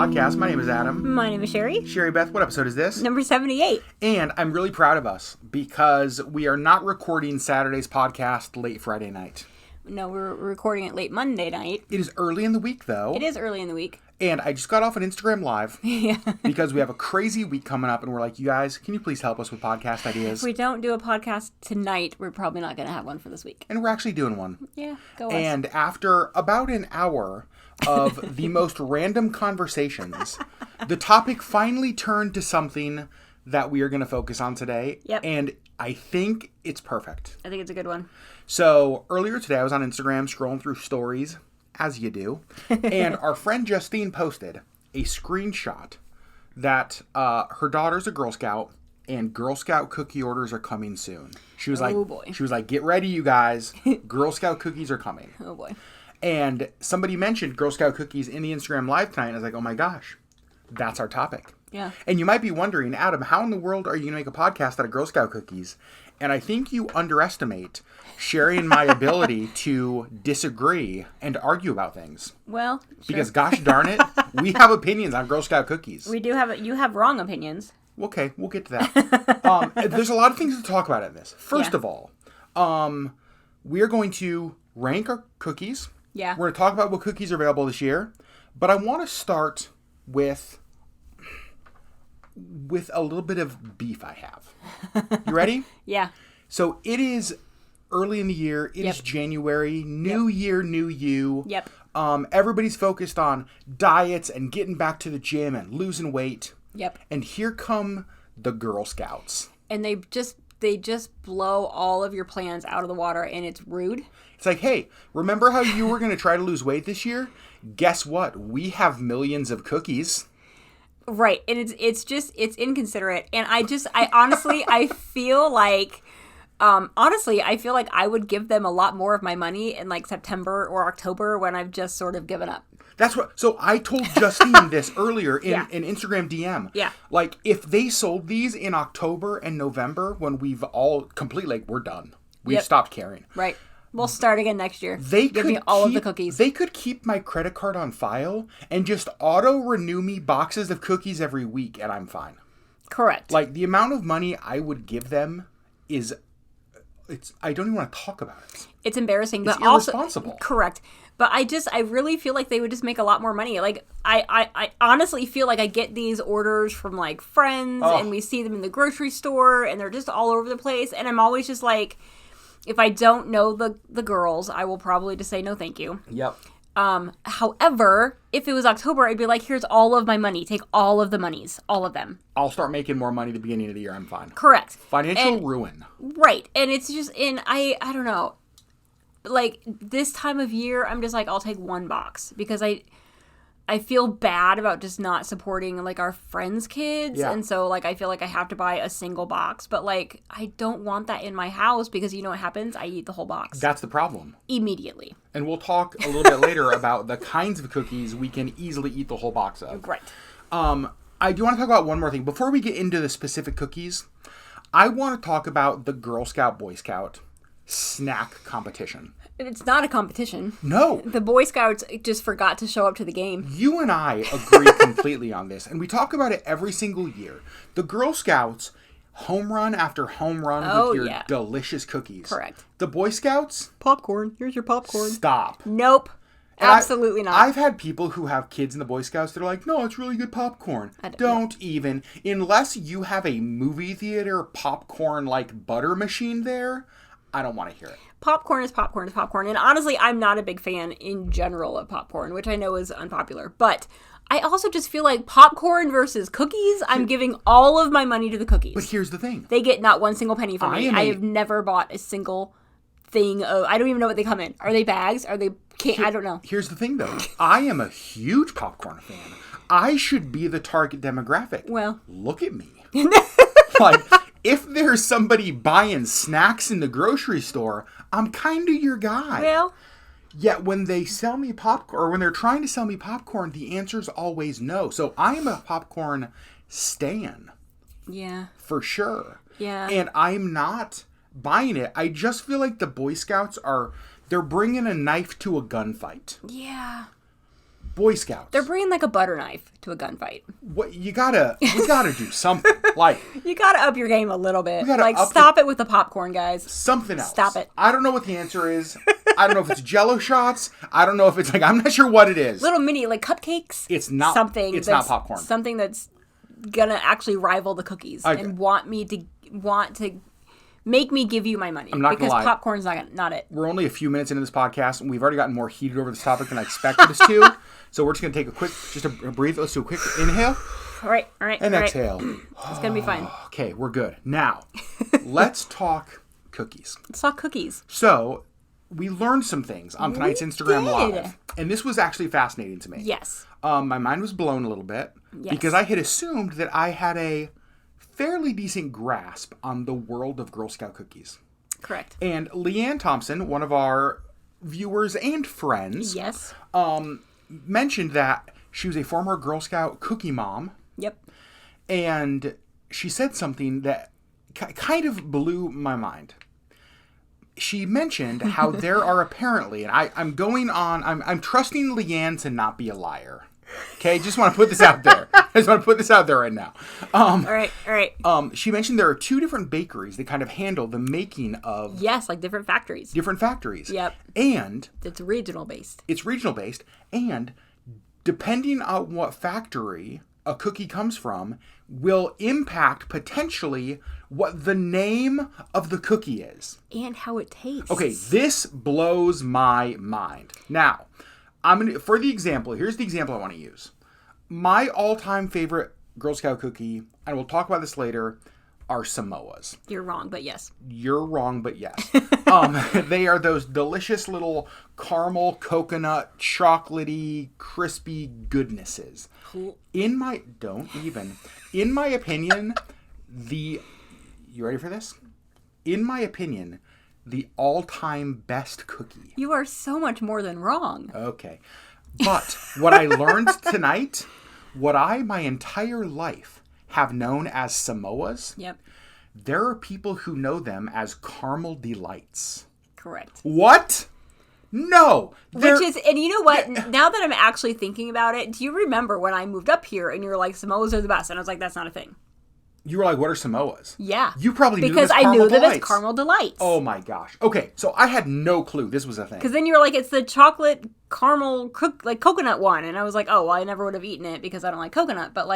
podcast. My name is Adam. My name is Sherry. Sherry Beth, what episode is this? Number 78. And I'm really proud of us because we are not recording Saturday's podcast late Friday night. No, we're recording it late Monday night. It is early in the week, though. It is early in the week. And I just got off an Instagram Live Yeah. because we have a crazy week coming up, and we're like, you guys, can you please help us with podcast ideas? If we don't do a podcast tonight, we're probably not going to have one for this week. And we're actually doing one. Yeah, go us. And after about an hour of the most random conversations, the topic finally turned to something that we are going to focus on today. Yep. And I think it's perfect. I think it's a good one. So earlier today, I was on Instagram scrolling through stories, as you do, and our friend Justine posted a screenshot that her daughter's a Girl Scout, and Girl Scout cookie orders are coming soon. She was like, get ready, you guys. Girl Scout cookies are coming. Oh, boy. And somebody mentioned Girl Scout cookies in the Instagram Live tonight, and I was like, oh my gosh, that's our topic. Yeah. And you might be wondering, Adam, how in the world are you going to make a podcast out of Girl Scout cookies? And I think you underestimate Sherry and my ability to disagree and argue about things. Well, sure. Because gosh darn it, we have opinions on Girl Scout cookies. We do have, you have wrong opinions. Okay, we'll get to that. There's a lot of things to talk about in this. First of all, we are going to rank our cookies. Yeah. We're going to talk about what cookies are available this year. But I want to start with a little bit of beef I have. You ready? Yeah. So it is early in the year. It is January. New year, new you. Yep. Everybody's focused on diets and getting back to the gym and losing weight. Yep. And here come the Girl Scouts. And they just blow all of your plans out of the water, and it's rude. It's like, hey, remember how you were going to try to lose weight this year? Guess what? We have millions of cookies. Right. And it's inconsiderate. And I honestly, I feel like I would give them a lot more of my money in like September or October when I've just sort of given up. That's what. So I told Justine this earlier in an Instagram DM. Yeah. Like, if they sold these in October and November when we've all completely, like, we're done. We've stopped caring. Right. We'll start again next year. Give me all of the cookies. They could keep my credit card on file and just auto-renew me boxes of cookies every week, and I'm fine. Correct. Like, the amount of money I would give them is... I don't even want to talk about it. It's embarrassing, but it's irresponsible. Also correct. But I really feel like they would just make a lot more money. Like, I honestly feel like I get these orders from, like, friends, and we see them in the grocery store, and they're just all over the place, and I'm always just like, if I don't know the girls, I will probably just say no thank you. Yep. However, if it was October, I'd be like, here's all of my money. Take all of the monies. All of them. I'll start making more money at the beginning of the year. I'm fine. Correct. Financial ruin. Right. And it's just, I don't know. Like, this time of year, I'm just like, I'll take one box. Because I feel bad about just not supporting, like, our friends' kids. Yeah. And so, like, I feel like I have to buy a single box. But, like, I don't want that in my house because you know what happens? I eat the whole box. That's the problem. Immediately. And we'll talk a little bit later about the kinds of cookies we can easily eat the whole box of. Right. I do want to talk about one more thing. Before we get into the specific cookies, I want to talk about the Girl Scout, Boy Scout snack competition. It's not a competition. No. The Boy Scouts just forgot to show up to the game. You and I agree completely on this, and we talk about it every single year. The Girl Scouts, home run after home run with your delicious cookies. Correct. The Boy Scouts? Popcorn. Here's your popcorn. Stop. Nope. Absolutely not. I've had people who have kids in the Boy Scouts that are like, no, it's really good popcorn. Don't even. Unless you have a movie theater popcorn like butter machine there, I don't want to hear it. Popcorn is popcorn is popcorn. And honestly, I'm not a big fan in general of popcorn, which I know is unpopular. But I also just feel like popcorn versus cookies, I'm giving all of my money to the cookies. But here's the thing. They get not one single penny from me. I have never bought a single thing of... I don't even know what they come in. Are they bags? Are they... I don't know. Here's the thing, though. I am a huge popcorn fan. I should be the target demographic. Well... Look at me. Like... If there's somebody buying snacks in the grocery store, I'm kind of your guy. Well, yet when they sell me popcorn, or when they're trying to sell me popcorn, the answer's always no. So I am a popcorn stan. Yeah. For sure. Yeah. And I'm not buying it. I just feel like the Boy Scouts they're bringing a knife to a gunfight. Yeah. Boy Scouts. They're bringing like a butter knife to a gunfight. What we gotta do something. Like, You gotta up your game a little bit. gotta Like, up stop it with the popcorn, guys. something else. Stop it. I don't know what the answer is. I don't know if it's Jello shots. I don't know if it's like, I'm not sure what it is. Little mini, like cupcakes. It's not something. It's not popcorn. Something that's gonna actually rival the cookies and want to make me give you my money. I'm not because gonna lie. Popcorn's not it. We're only a few minutes into this podcast, and we've already gotten more heated over this topic than I expected us to. So we're just going to take a breathe. Let's do a quick inhale. All right. And exhale. It's going to be fine. Okay, we're good. Now, let's talk cookies. Let's talk cookies. So, we learned some things on tonight's Instagram did. Live. And this was actually fascinating to me. Yes. My mind was blown a little bit. Yes. Because I had assumed that I had a fairly decent grasp on the world of Girl Scout cookies. Correct. And Leanne Thompson, one of our viewers and friends, Yes. mentioned that she was a former Girl Scout cookie mom. Yep. And she said something that kind of blew my mind. She mentioned how there are apparently, and I'm trusting Leanne to not be a liar. Okay, just want to put this out there. Right now. All right. She mentioned there are 2 different bakeries that kind of handle the making of Yes, like different factories. Yep. And It's regional based. it's regional based, and depending on what factory a cookie comes from will impact potentially what the name of the cookie is. And how it tastes. Okay, this blows my mind. Now, for the example, here's the example I want to use. My all-time favorite Girl Scout cookie, and we'll talk about this later, are Samoas. You're wrong, but yes. You're wrong, but yes. They are those delicious little caramel, coconut, chocolatey, crispy goodnesses. Cool. In my opinion, you ready for this? In my opinion, the all-time best cookie. You are so much more than wrong. Okay. But what I learned tonight, what I my entire life have known as Samoas, Yep. there are people who know them as caramel delights. Correct. What? No. And you know what? Now that I'm actually thinking about it, do you remember when I moved up here and you were like, Samoas are the best? And I was like, that's not a thing. You were like, what are Samoas? Yeah. You probably knew because them as I caramel knew them as delights. caramel delights. Oh my gosh. Okay, so I had no clue this was a thing. Because then you were like, it's the chocolate caramel coconut one. And I was like, oh, well, I never would have eaten it because I don't like coconut. But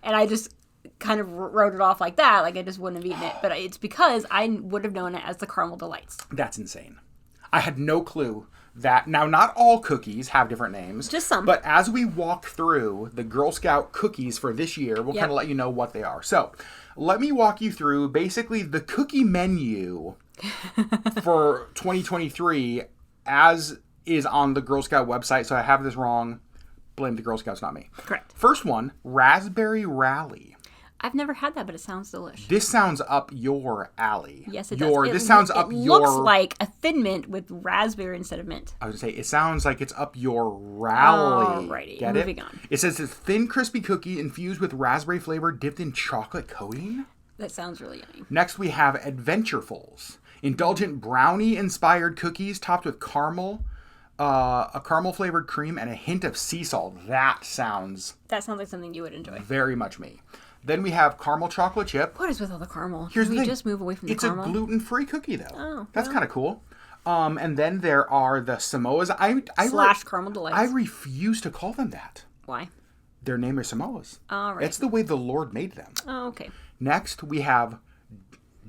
and I just kind of wrote it off like that. Like I just wouldn't have eaten it. But it's because I would have known it as the caramel delights. That's insane. I had no clue that. Now, not all cookies have different names. Just some. But as we walk through the Girl Scout cookies for this year, we'll kind of let you know what they are. So, let me walk you through basically the cookie menu for 2023 as is on the Girl Scout website. So I have this wrong. Blame the Girl Scouts, not me. Correct. First one, Raspberry Rally. I've never had that, but it sounds delicious. This sounds up your alley. Yes, it does. This sounds up your... It looks like a Thin Mint with raspberry instead of mint. I was going to say, it sounds like it's up your rally. Alrighty, Get moving it? on. It says it's a thin, crispy cookie infused with raspberry flavor dipped in chocolate coating. That sounds really yummy. Next, we have Adventurefuls. Indulgent brownie-inspired cookies topped with caramel, a caramel-flavored cream, and a hint of sea salt. That sounds like something you would enjoy. very much me. Then we have caramel chocolate chip. What is with all the caramel? Here's the thing. Just move away from the caramel? It's a gluten-free cookie, though. Oh, that's kind of cool. And then there are the Samoas. Slash caramel delights. I refuse to call them that. Why? Their name is Samoas. All right. It's the way the Lord made them. Oh, okay. Next, we have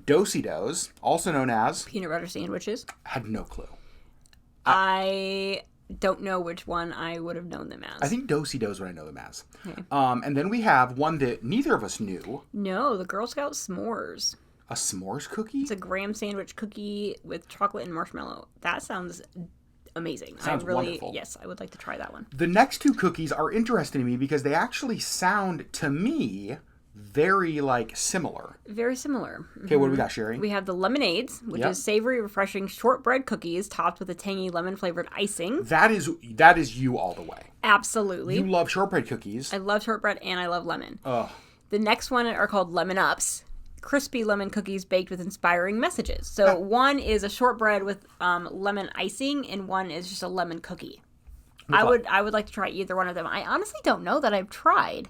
Do-si-dos, also known as... Peanut butter sandwiches. Had no clue. I don't know which one I would have known them as. I think Do-si-dos what I know them as. Okay. And then we have one that neither of us knew. No, the Girl Scout s'mores. A s'mores cookie? It's a graham sandwich cookie with chocolate and marshmallow. That sounds amazing. Sounds wonderful. Yes, I would like to try that one. The next 2 cookies are interesting to me because they actually sound, to me, very, similar. Very similar. Okay, what do we got, Sherry? We have the lemonades, which is savory, refreshing shortbread cookies topped with a tangy lemon-flavored icing. That is you all the way. Absolutely. You love shortbread cookies. I love shortbread and I love lemon. Ugh. The next one are called Lemon Ups. Crispy lemon cookies baked with inspiring messages. So one is a shortbread with lemon icing and one is just a lemon cookie. I would like to try either one of them. I honestly don't know that I've tried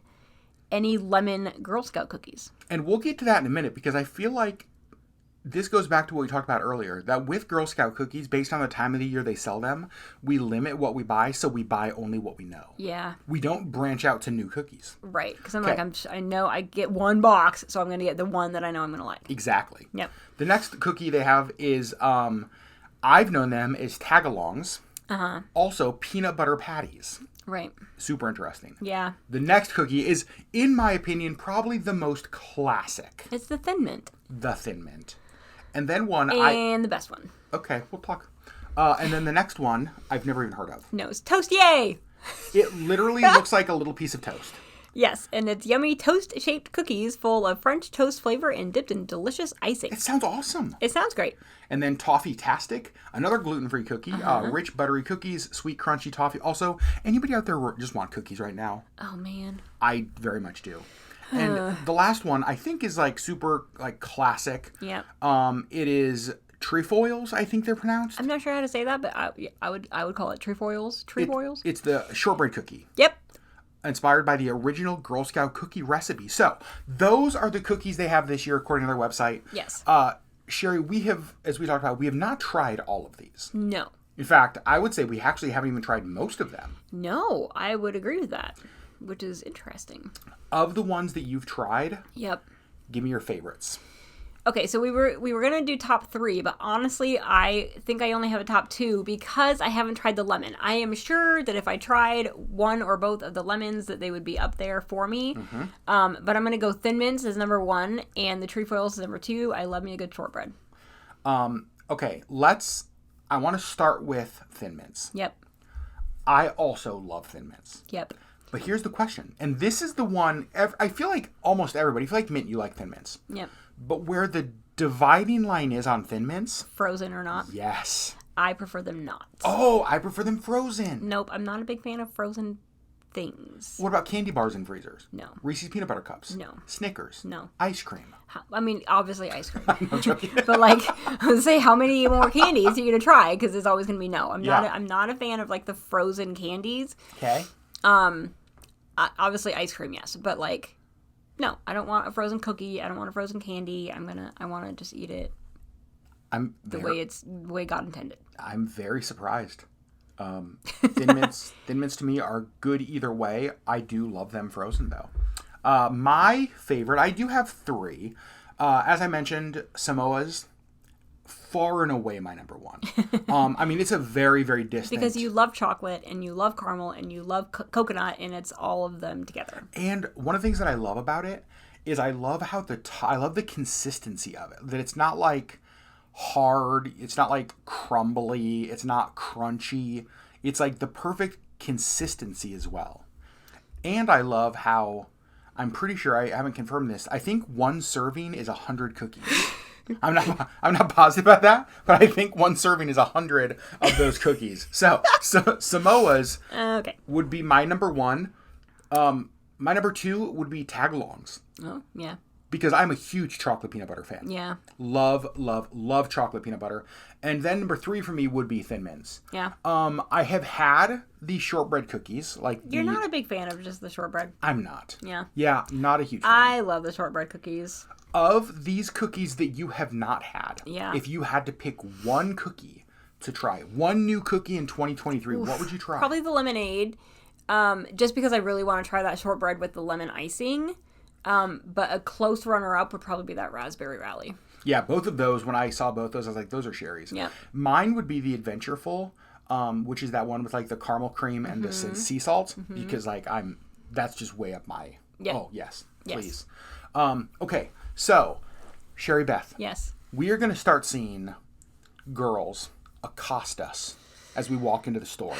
any lemon Girl Scout cookies. And we'll get to that in a minute because I feel like this goes back to what we talked about earlier, that with Girl Scout cookies, based on the time of the year they sell them, we limit what we buy, so we buy only what we know. Yeah. We don't branch out to new cookies. Right, because I know I get one box, so I'm going to get the one that I know I'm going to like. Exactly. Yep. The next cookie they have is, I've known them as tagalongs. Uh-huh. Also, peanut butter patties. Right. Super interesting. Yeah. The next cookie is, in my opinion, probably the most classic. It's the Thin Mint. The Thin Mint. And then one And the best one. Okay, we'll talk. And then the next one I've never even heard of. No, it's Toast Yay! It literally looks like a little piece of toast. Yes, and it's yummy toast-shaped cookies full of French toast flavor and dipped in delicious icing. It sounds awesome. It sounds great. And then Toffee-tastic, another gluten-free cookie. Rich, buttery cookies, sweet, crunchy toffee. Also, anybody out there just want cookies right now? Oh, man. I very much do. And the last one I think is like super like classic. Yeah. It is trefoils, I think they're pronounced. I'm not sure how to say that, but I would call it trefoils. Trefoils? It's the shortbread cookie. Yep. Inspired by the original Girl Scout cookie recipe. So those are the cookies they have this year according to their website. Yes. Sherry, we have, as we talked about, we have not tried all of these. No. In fact, I would say we actually haven't even tried most of them. No, I would agree with that, which is interesting. Of the ones that you've tried, Yep. give me your favorites. Okay, so we were gonna do top 3, but honestly, I think I only have a top 2 because I haven't tried the lemon. I am sure that if I tried one or both of the lemons, that they would be up there for me. Mm-hmm. But I'm gonna go Thin Mints as number 1, and the trefoils as number 2. I love me a good shortbread. Okay, I want to start with Thin Mints. Yep. I also love Thin Mints. Yep. But here's the question, and this is the one, I feel like almost everybody, if you like mint, you like Thin Mints. Yep. But where the dividing line is on Thin Mints... Frozen or not. Yes. I prefer them not. Oh, I prefer them frozen. Nope, I'm not a big fan of frozen things. What about candy bars in freezers? No. Reese's Peanut Butter Cups? No. Snickers? No. Ice cream? I mean, obviously ice cream. I'm joking. But like, I would say, how many more candies are you gonna try? Because it's always gonna be no. I'm not a fan of like the frozen candies. Okay. Obviously ice cream, yes, but like, no, I don't want a frozen cookie. I don't want a frozen candy. I want to just eat it the way God intended. I'm very surprised. Thin Mints to me are good either way. I do love them frozen though. My favorite, I do have 3. As I mentioned, Samoa's far and away my number 1. I mean, it's a very, very distant. Because you love chocolate and you love caramel and you love coconut, and it's all of them together. And one of the things that I love about it is I love how I love the consistency of it. That it's not like hard, it's not like crumbly, it's not crunchy. It's like the perfect consistency as well. And I love how, I'm pretty sure, I haven't confirmed this, I think one serving is 100 cookies. I'm not positive about that, but I think one serving is 100 of those cookies. So Samoa's would be my number 1. My number 2 would be tagalongs. Oh, yeah. Because I'm a huge chocolate peanut butter fan. Yeah. Love, love, love chocolate peanut butter. And then number 3 for me would be Thin Mints. Yeah. I have had the shortbread cookies. You're not a big fan of just the shortbread. I'm not. Yeah. Yeah, not a huge fan. I love the shortbread cookies. Of these cookies that you have not had, yeah, if you had to pick one cookie to try, one new cookie in 2023, what would you try? Probably the lemonade, just because I really want to try that shortbread with the lemon icing. But a close runner-up would probably be that raspberry rally. Yeah, both of those, when I saw both those, I was like, those are Sherry's. Yeah. Mine would be the Adventureful, which is that one with like the caramel cream and the sea salt, because like that's just way up my... Yeah. Oh, yes, please. Okay, so, Sherry Beth. Yes. We are going to start seeing girls accost us as we walk into the store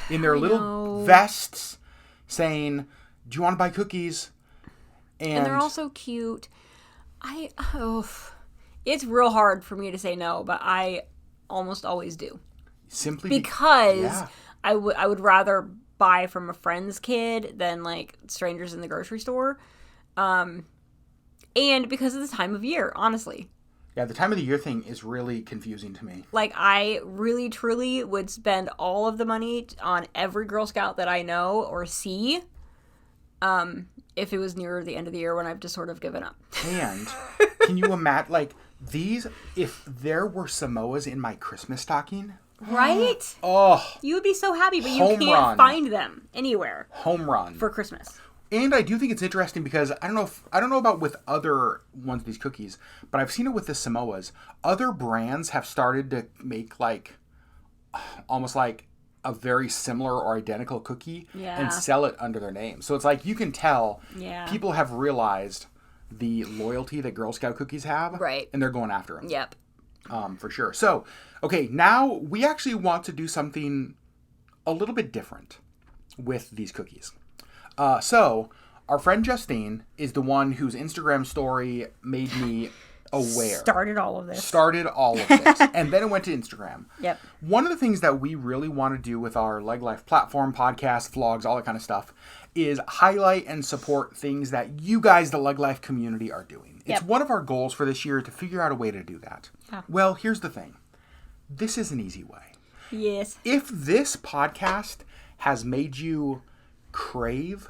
in their little vests saying, do you want to buy cookies? And they're all so cute. It's real hard for me to say no, but I almost always do. Simply because I would rather buy from a friend's kid than like strangers in the grocery store. And because of the time of year, honestly. Yeah, the time of the year thing is really confusing to me. Like, I really, truly would spend all of the money on every Girl Scout that I know or see if it was nearer the end of the year when I've just sort of given up. And can you imagine, like, if there were Samoas in my Christmas stocking... Right? Oh. You would be so happy, but you can't find them anywhere. Home run. For Christmas. And I do think it's interesting because I don't know about with other ones of these cookies, but I've seen it with the Samoas. Other brands have started to make like almost like a very similar or identical cookie and sell it under their name. So it's like you can tell people have realized the loyalty that Girl Scout cookies have. Right. And they're going after them. Yep. For sure. So, okay, now we actually want to do something a little bit different with these cookies. So, our friend Justine is the one whose Instagram story made me aware. Started all of this. And then it went to Instagram. Yep. One of the things that we really want to do with our LeggLife platform, podcasts, vlogs, all that kind of stuff, is highlight and support things that you guys, the LeggLife community, are doing. It's one of our goals for this year to figure out a way to do that. Yeah. Well, here's the thing. This is an easy way. Yes. If this podcast has made you crave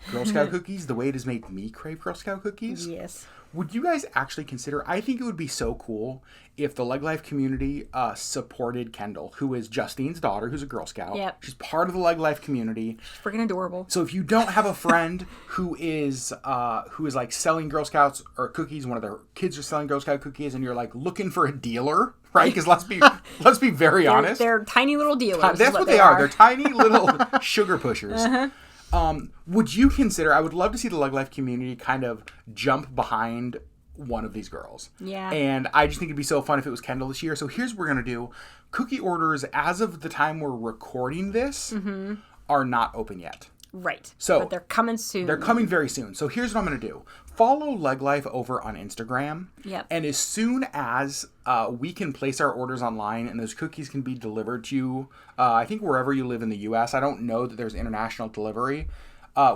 Girl Scout cookies the way it has made me crave Girl Scout cookies, yes, would you guys actually consider, I think it would be so cool if the LeggLife community supported Kendall, who is Justine's daughter, who's a Girl Scout. Yep. She's part of the LeggLife community. She's freaking adorable. So if you don't have a friend who is like selling Girl Scouts or cookies, one of their kids are selling Girl Scout cookies, and you're like looking for a dealer, right? Because let's be very honest. They're tiny little dealers. That's what they are. They're tiny little sugar pushers. Uh-huh. Would you consider, I would love to see the LeggLife community kind of jump behind one of these girls. Yeah. And I just think it'd be so fun if it was Kendall this year. So here's what we're going to do. Cookie orders, as of the time we're recording this, are not open yet. Right. So, but they're coming soon. They're coming very soon. So here's what I'm going to do. Follow LeggLife over on Instagram. Yep. And as soon as we can place our orders online and those cookies can be delivered to you, I think wherever you live in the U.S., I don't know that there's international delivery,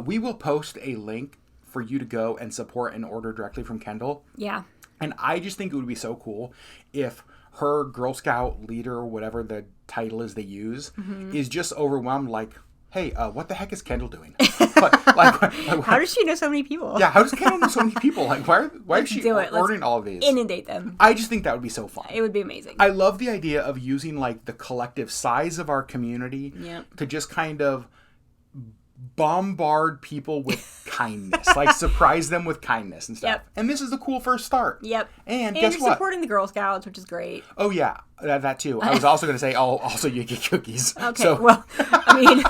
we will post a link for you to go and support and order directly from Kendall. Yeah. And I just think it would be so cool if her Girl Scout leader, whatever the title is they use, is just overwhelmed like, hey, what the heck is Kendall doing? How does she know so many people? Yeah, how does Kendall know so many people? Like, why is she ordering all of these? Inundate them. I just think that would be so fun. It would be amazing. I love the idea of using, like, the collective size of our community to just kind of bombard people with kindness. Like, surprise them with kindness and stuff. Yep. And this is the cool first start. Yep. And guess you're what? supporting the Girl Scouts, which is great. Oh, yeah. That too. I was also going to say, also you get cookies. Okay, so. Well, I mean...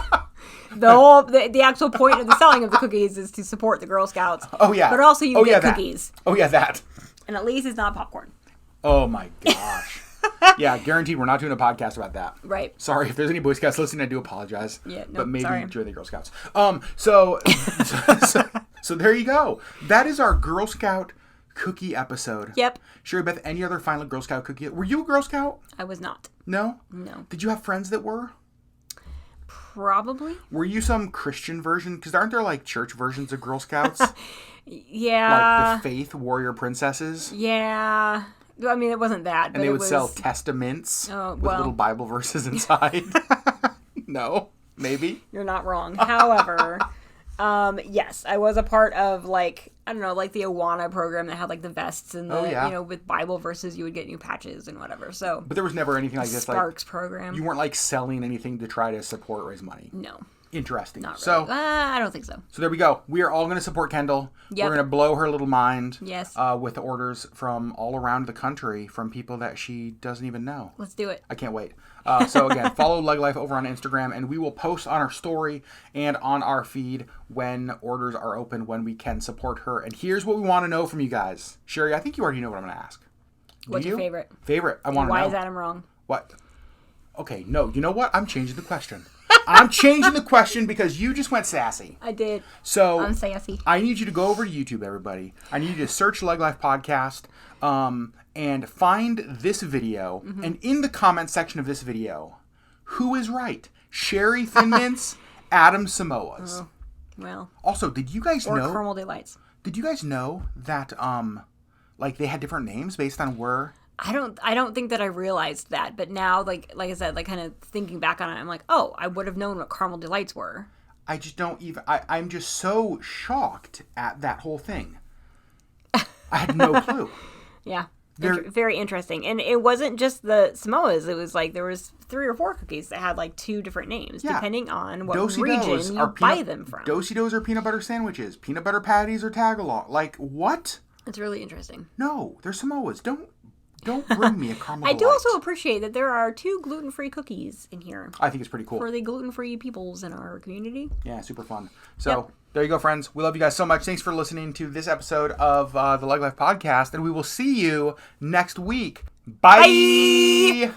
The actual point of the selling of the cookies is to support the Girl Scouts. Oh, yeah. But also you get cookies. Oh, yeah, that. And at least it's not popcorn. Oh, my gosh. Yeah, guaranteed we're not doing a podcast about that. Right. Sorry, if there's any Boy Scouts listening, I do apologize. Yeah, no, but maybe sorry. join the Girl Scouts. So there you go. That is our Girl Scout cookie episode. Yep. Sherry Beth, any other final Girl Scout cookie? Were you a Girl Scout? I was not. No? No. Did you have friends that were? Probably. Were you some Christian version? Because aren't there like church versions of Girl Scouts? Yeah. Like the Faith Warrior Princesses? Yeah. I mean, it wasn't that. And they would sell testaments with little Bible verses inside. No? Maybe? You're not wrong. However, yes, I was a part of like, I don't know, like the Awana program that had like the vests and the, you know, with Bible verses, you would get new patches and whatever. So, but there was never anything like this. Sparks like, program. You weren't like selling anything to try to support or raise money. No. Interesting. Not really. So, I don't think so. So there we go. We are all going to support Kendall. Yep. We're going to blow her little mind. Yes. With orders from all around the country from people that she doesn't even know. Let's do it. I can't wait. So again, follow LeggLife over on Instagram, and we will post on our story and on our feed when orders are open, when we can support her. And here's what we want to know from you guys. Sherry, I think you already know what I'm going to ask. What's your favorite? Favorite. I want to know. Why is Adam wrong? What? Okay, no. You know what? I'm changing the question. I'm changing the question because you just went sassy. I did. So I'm sassy. I need you to go over to YouTube, everybody. I need you to search LeggLife Podcast and find this video. Mm-hmm. And in the comment section of this video, who is right? Sherry Thin Mints, Adam Samoas. Well. Also, did you guys know? Or Caramel Delights. Did you guys know that like they had different names based on where. I don't think that I realized that, but now, like I said, like kind of thinking back on it, I'm like, oh, I would have known what caramel delights were. I just don't even. I'm just so shocked at that whole thing. I had no clue. Yeah, very interesting. And it wasn't just the Samoas. It was like there was 3 or 4 cookies that had like 2 different names, depending on what region you buy them from. Do-si-dos are peanut butter sandwiches. Peanut butter patties are tagalong. Like what? It's really interesting. No, they're Samoas. Don't bring me a caramel I do also appreciate that there are 2 gluten-free cookies in here. I think it's pretty cool. For the gluten-free peoples in our community. Yeah, super fun. So, There you go, friends. We love you guys so much. Thanks for listening to this episode of the LeggLife podcast, and we will see you next week. Bye! Bye!